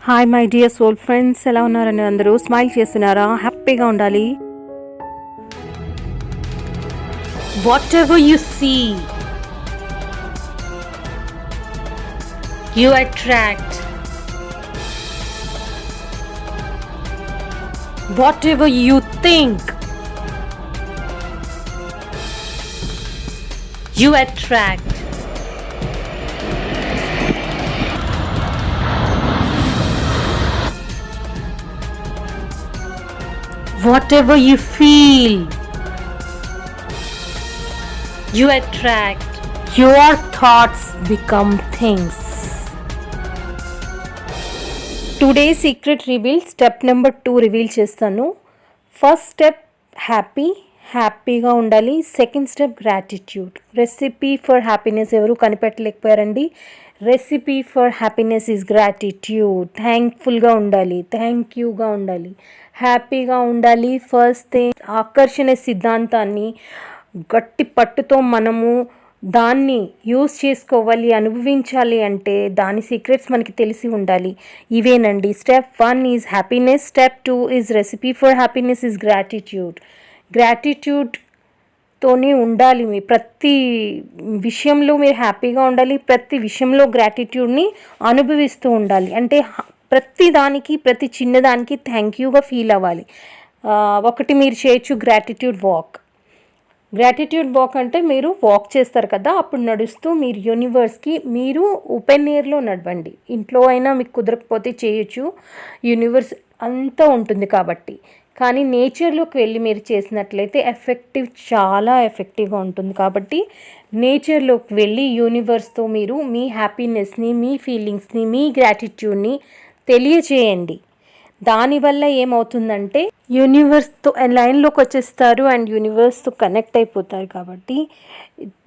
Hi my dear soul friends, ఎలా ఉన్నారని అందరూ స్మైల్ చేస్తున్నారా? హ్యాపీగా ఉండాలి. Whatever you see, you attract. Whatever you think, you attract. Whatever you feel, you attract. Your thoughts become things. Today secret reveal step number 2 reveal చేస్తాను. First step హ్యాపీగా ఉండాలి. Second step gratitude. Recipe for happiness ఎవరు కనిపెట్టలేకపోయారండి. Recipe for happiness is gratitude. థ్యాంక్ఫుల్గా ఉండాలి, thank యూగా ఉండాలి, హ్యాపీగా ఉండాలి. ఫస్ట్ థింగ్, ఆకర్షణ సిద్ధాంతాన్ని గట్టి పట్టుతో మనము దాన్ని యూజ్ చేసుకోవాలి, అనుభవించాలి అంటే దాని సీక్రెట్స్ మనకి తెలిసి ఉండాలి. ఇవేనండి. Step 1 is happiness, step 2 is recipe for happiness is gratitude. గ్రాటిట్యూడ్తోనే ఉండాలి. మీ ప్రతి విషయంలో మీరు హ్యాపీగా ఉండాలి, ప్రతి విషయంలో గ్రాటిట్యూడ్ని అనుభవిస్తూ ఉండాలి. అంటే ప్రతి దానికి, ప్రతి చిన్నదానికి థ్యాంక్ యూగా ఫీల్ అవ్వాలి. ఒకటి మీరు చేయొచ్చు గ్రాటిట్యూడ్ వాక్. గ్రాటిట్యూడ్ వాక్ అంటే మీరు వాక్ చేస్తారు కదా, అప్పుడు నడుస్తూ మీరు యూనివర్స్కి మీరు ఓపెన్ ఎయిర్లో నడవండి. ఇంట్లో అయినా మీకు కుదరకపోతే చేయొచ్చు, యూనివర్స్ అంతా ఉంటుంది కాబట్టి. కానీ నేచర్లోకి వెళ్ళి మీరు చేసినట్లయితే చాలా ఎఫెక్టివ్గా ఉంటుంది. కాబట్టి నేచర్లోకి వెళ్ళి యూనివర్స్తో మీరు మీ హ్యాపీనెస్ని, మీ ఫీలింగ్స్ని, మీ గ్రాటిట్యూడ్ని తెలియచేయండి. దానివల్ల ఏమవుతుందంటే యూనివర్స్తో లైన్లోకి వచ్చేస్తారు అండ్ యూనివర్స్తో కనెక్ట్ అయిపోతారు. కాబట్టి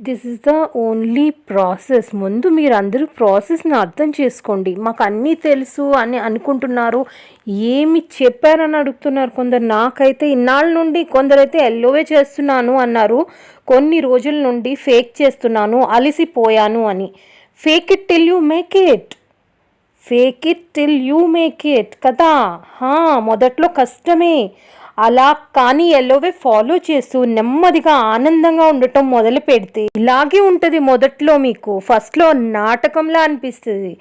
this is the only process. ముందు మీరు అందరూ ప్రాసెస్ని అర్థం చేసుకోండి. మాకు అన్నీ తెలుసు అని అనుకుంటున్నారు, ఏమి చెప్పారని అడుగుతున్నారు కొందరు. నాకైతే ఇన్నాళ్ళ నుండి కొందరైతే ఎల్లోవే చేస్తున్నాను అన్నారు, కొన్ని రోజుల నుండి ఫేక్ చేస్తున్నాను, అలసిపోయాను అని. Fake it till you make it, fake it till you make it కదా. మొదట్లో కష్టమే అలా, కానీ ఎల్లోవే ఫాలో చేస్తూ నెమ్మదిగా ఆనందంగా ఉండటం మొదలు పెడితే ఇలాగే ఉంటుంది. మొదట్లో మీకు ఫస్ట్లో నాటకంలా అనిపిస్తుంది.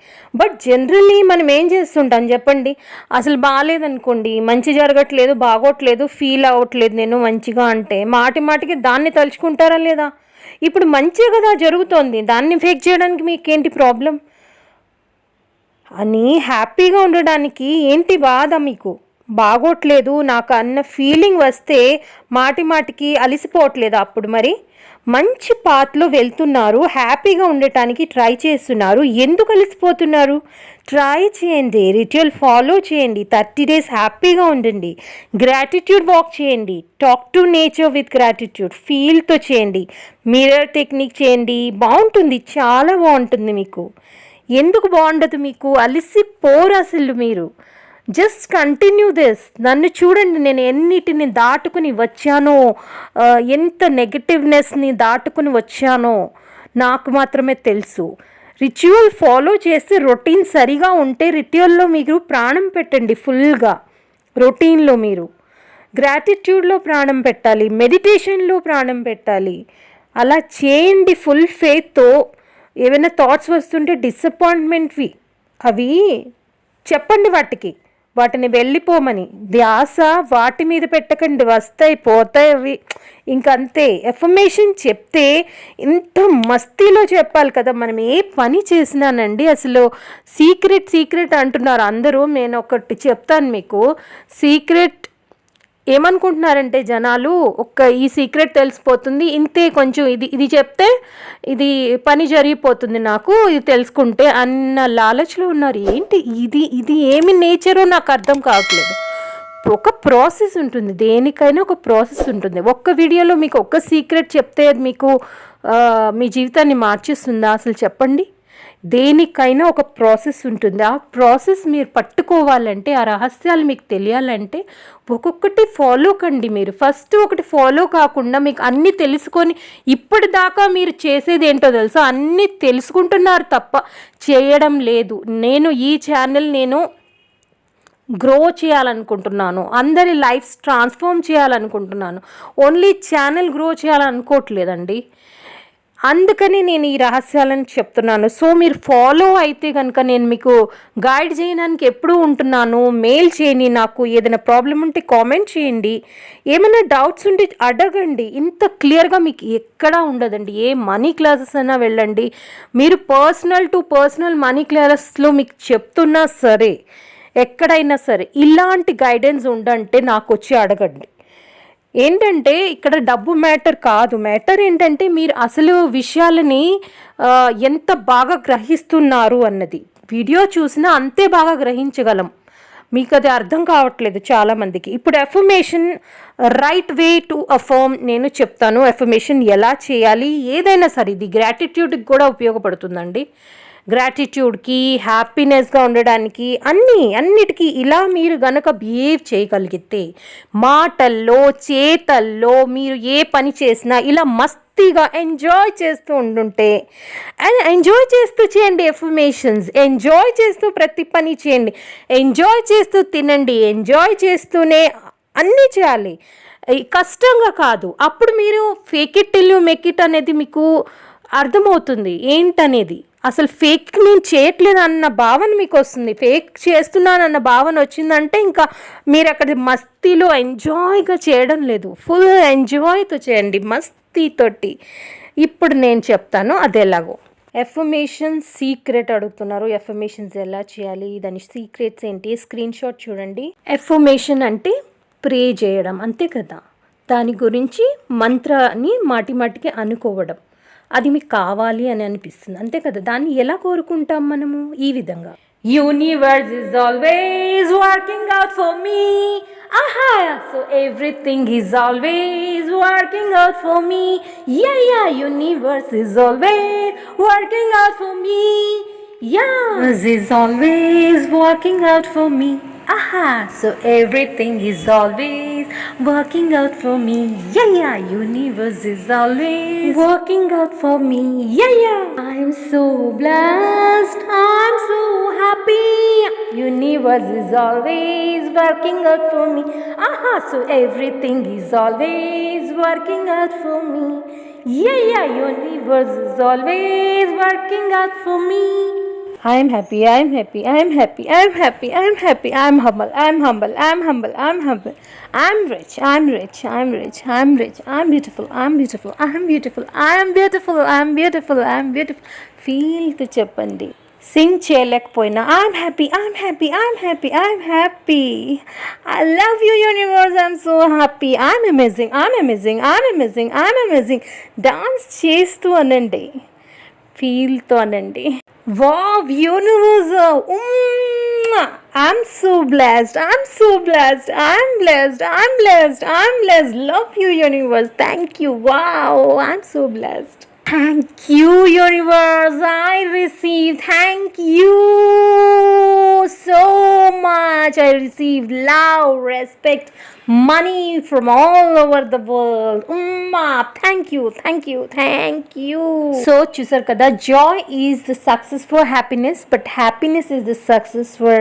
బట్ జనరల్లీ మనం ఏం చేస్తుంటాం చెప్పండి, అసలు బాగాలేదనుకోండి, మంచి జరగట్లేదు, బాగోట్లేదు, ఫీల్ అవ్వట్లేదు నేను మంచిగా అంటే మాటికి దాన్ని తలుచుకుంటారా లేదా? ఇప్పుడు మంచిగా కదా జరుగుతోంది, దాన్ని ఫేక్ చేయడానికి మీకేంటి ప్రాబ్లం అని హ్యాపీగా ఉండడానికి ఏంటి బాధ? మీకు బాగోట్లేదు నాకు అన్న ఫీలింగ్ వస్తే మాటికి అలిసిపోవట్లేదు. అప్పుడు మరి మంచి పాత్లో వెళ్తున్నారు, హ్యాపీగా ఉండటానికి ట్రై చేస్తున్నారు. ఎందుకు అలిసిపోతున్నారు? ట్రై చేయండి, రిచువల్ ఫాలో చేయండి, 30 days హ్యాపీగా ఉండండి, గ్రాటిట్యూడ్ వాక్ చేయండి, talk to nature with gratitude, ఫీల్తో చేయండి, మిర్రర్ టెక్నిక్ చేయండి. బాగుంటుంది, చాలా బాగుంటుంది మీకు. ఎందుకు బాగుండదు? మీకు అలిసిపోరు అసలు. మీరు జస్ట్ కంటిన్యూ దిస్. నన్ను చూడండి, నేను ఎన్నిటిని దాటుకుని వచ్చానో, ఎంత నెగటివ్నెస్ని దాటుకుని వచ్చానో నాకు మాత్రమే తెలుసు. రిచువల్ ఫాలో చేసి రొటీన్ సరిగా ఉంటే రిచువల్లో మీరు ప్రాణం పెట్టండి ఫుల్గా. రొటీన్లో మీరు గ్రాటిట్యూడ్లో ప్రాణం పెట్టాలి, మెడిటేషన్లో ప్రాణం పెట్టాలి. అలా చేయండి ఫుల్ ఫెయిత్తో. ఏమైనా థాట్స్ వస్తుంటే డిసప్పాయింట్మెంట్వి అవి చెప్పండి, వాటిని వెళ్ళిపోమని. ధ్యాస వాటి మీద పెట్టకండి, వస్తాయి పోతాయి అవి, ఇంకంతే. ఎఫర్మేషన్ చెప్తే ఇంత మస్తీలో చెప్పాలి కదా. మనం ఏ పని చేసినానండి అసలు సీక్రెట్ అంటున్నారు అందరూ. నేను ఒకటి చెప్తాను మీకు సీక్రెట్. ఏమనుకుంటున్నారంటే జనాలు, ఈ సీక్రెట్ తెలిసిపోతుంది ఇంతే, కొంచెం ఇది చెప్తే ఇది పని జరిగిపోతుంది నాకు, ఇది తెలుసుకుంటే అన్న లాలచ్లో ఉన్నారు. ఏంటి ఇది ఏమి నేచరో నాకు అర్థం కావట్లేదు. ఒక ప్రాసెస్ ఉంటుంది, దేనికైనా ఒక ప్రాసెస్ ఉంటుంది. ఒక్క వీడియోలో మీకు ఒక్క సీక్రెట్ చెప్తే అది మీకు మీ జీవితాన్ని మార్చేస్తుందా? అసలు చెప్పండి. దేనికైనా ఒక ప్రాసెస్ ఉంటుంది. ఆ ప్రాసెస్ మీరు పట్టుకోవాలంటే, ఆ రహస్యాలు మీకు తెలియాలంటే ఒక్కొక్కటి ఫాలో కండి. మీరు ఫస్ట్ ఒకటి ఫాలో కాకుండా మీకు అన్నీ తెలుసుకొని ఇప్పటిదాకా మీరు చేసేది ఏంటో తెలుసా, అన్నీ తెలుసుకుంటున్నారు తప్ప చేయడం లేదు. ఈ ఛానల్ గ్రో చేయాలనుకుంటున్నాను, అందరి లైఫ్స్ ట్రాన్స్ఫార్మ్ చేయాలనుకుంటున్నాను, ఓన్లీ ఛానల్ గ్రో చేయాలనుకోవట్లేదండి. అందుకని నేను ఈ రహస్యాలను చెప్తున్నాను. సో మీరు ఫాలో అయితే కనుక నేను మీకు గైడ్ చేయడానికి ఎప్పుడూ ఉంటున్నాను. మెయిల్ చేయండి, నాకు ఏదైనా ప్రాబ్లం ఉంటే కామెంట్ చేయండి, ఏమైనా డౌట్స్ ఉంటే అడగండి. ఇంత క్లియర్గా మీకు ఎక్కడా ఉండదండి. ఏ మనీ క్లాసెస్ అయినా వెళ్ళండి, మీరు పర్సనల్ టు పర్సనల్ మనీ క్లాసెస్లో మీకు చెప్తున్నా సరే, ఎక్కడైనా సరే ఇలాంటి గైడెన్స్ ఉండంటే నాకు వచ్చి అడగండి. ఏంటంటే ఇక్కడ డబ్బు మ్యాటర్ కాదు, మ్యాటర్ ఏంటంటే మీరు అసలు విషయాలని ఎంత బాగా గ్రహిస్తున్నారు అన్నది. వీడియో చూసినా అంతే బాగా గ్రహించగలం. మీకు అది అర్థం కావట్లేదు చాలామందికి. ఇప్పుడు affirmation, right way to affirm నేను చెప్తాను. అఫర్మేషన్ ఎలా చేయాలి, ఏదైనా సరే ఇది గ్రాటిట్యూడ్కి కూడా ఉపయోగపడుతుందండి. గ్రాటిట్యూడ్కి, హ్యాపీనెస్గా ఉండడానికి, అన్నిటికీ ఇలా మీరు గనక బిహేవ్ చేయగలిగితే, మాటల్లో చేతల్లో మీరు ఏ పని చేసినా ఇలా మస్తీగా ఎంజాయ్ చేస్తూ ఉంటుంటే, ఎంజాయ్ చేస్తూ చేయండి ఎఫర్మేషన్స్, ఎంజాయ్ చేస్తూ ప్రతి పని చేయండి, ఎంజాయ్ చేస్తూ తినండి, ఎంజాయ్ చేస్తూనే అన్నీ చేయాలి, కష్టంగా కాదు. అప్పుడు మీరు fake it till you make it అనేది మీకు అర్థమవుతుంది ఏంటనేది. అసలు ఫేక్ నేను చేయట్లేదు అన్న భావన మీకు వస్తుంది. ఫేక్ చేస్తున్నానన్న భావన వచ్చిందంటే ఇంకా మీరు అక్కడ మస్తీలో ఎంజాయ్గా చేయడం లేదు, ఫుల్ ఎంజాయ్తో చేయండి మస్తీతోటి. ఇప్పుడు నేను చెప్తాను అది ఎలాగో. ఎఫర్మేషన్ సీక్రెట్ అడుగుతున్నారు, ఎఫర్మేషన్స్ ఎలా చేయాలి, దాని సీక్రెట్స్ ఏంటి, స్క్రీన్ షాట్ చూడండి. ఎఫర్మేషన్ అంటే ప్రే చేయడం అంతే కదా, దాని గురించి మంత్రాన్ని మాటికి అనుకోవడం, అది మీకు కావాలి అని అనిపిస్తుంది అంతే కదా. దాన్ని ఎలా కోరుకుంటాం మనము? ఈ విధంగా, universe is always working out for me, aha, so everything is always working out for me, yeah universe is always working out for me, yeah is always working out for me, aha, so everything is always working out for me, yeah, universe is always working out for me, yeah, I'm so blessed, I'm so happy, universe is always working out for me, aha, so everything is always working out for me, yeah, universe is always working out for me. I am happy, I am happy, I am happy, I am happy, I am happy, I am humble, I am humble, I am humble, I am humble, I am rich, I am rich, I am rich, I am rich, I am beautiful, I am beautiful, I am beautiful, I am beautiful, I am beautiful, I am beautiful. Feel to చెప్పండి. సింగ్ చేయలేకపోయినా I am happy, I am happy, I am happy, I am happy, I love you universe, I am so happy, I am amazing, I am amazing, I am amazing, I am amazing. Dance చేస్తూ అనండి, ఫీల్తో అనండి. Wow, universe, I'm so blessed, I'm so blessed, I'm blessed, I'm blessed, I'm blessed. Love you universe, thank you, wow, I'm so blessed. Thank you universe, I received, thank you so much. I received love, respect, money from all over the world. Thank you, thank you, thank you. So చూసారు కదా, joy is the success for happiness, but happiness is the success for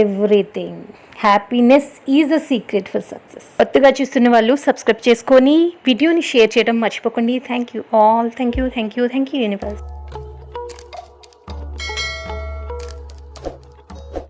everything. Happiness is a secret for success. కొత్తగా చూస్తున్న వాళ్ళు subscribe చేసుకొని వీడియోని share చేయడం మర్చిపోకండి. Thank you all, thank you universe.